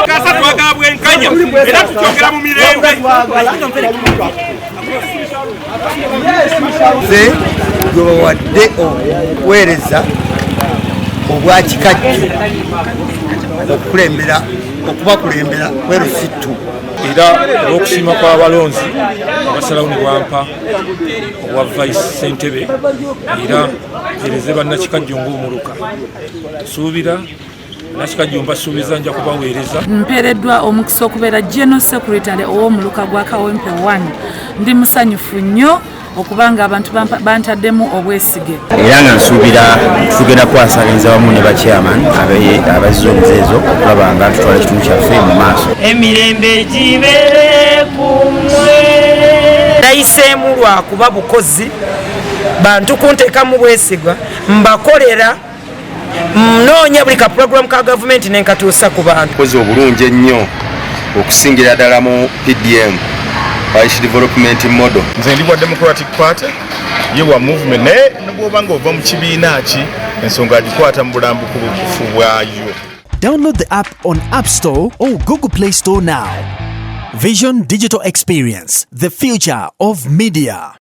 kasa twagabwenkanya era tukyogera mu mirembe ze gwebawadde okuweereza obwa kikajjo okubakulembera Werusittu era olw'okusiima kw'abalonzi abasalawo ne bampa obwa vice ssentebe era ereze bannakikajjo ng'omuluka suubira nakikajjo mbasuubiza nja kubaweereza. Mpeereddwa omukisa okubeera General Secretary ow'omuluka gwa Kawempe 1 ndi musanyufu nnyo okubanga abantu bantaddemu obwesige era nga nsuubira tugenda kwasaliza wamu ne bachairman abazizoniza ezo okulaba nga tutwala ekitundu kyaffe mu maaso. Emirembe gibeere kumwe nayiseemu lwakuba bukozi bantu kunteekamu bwesigwa mbakolera mnoonya buli ka program ka gavumenti nenkatuusa ku bantu. Kozi obulungi ennyo okusingira ddala mu PDM Parish Development Model. Nze ndi wa Democratic Party ye wa movement naye bw'obanga ova mu kibiina ki ensonga agikwata mu bulambuku bufu bwayo. Download the app on App Store or Google Play Store now. Vision Digital Experience, the future of media.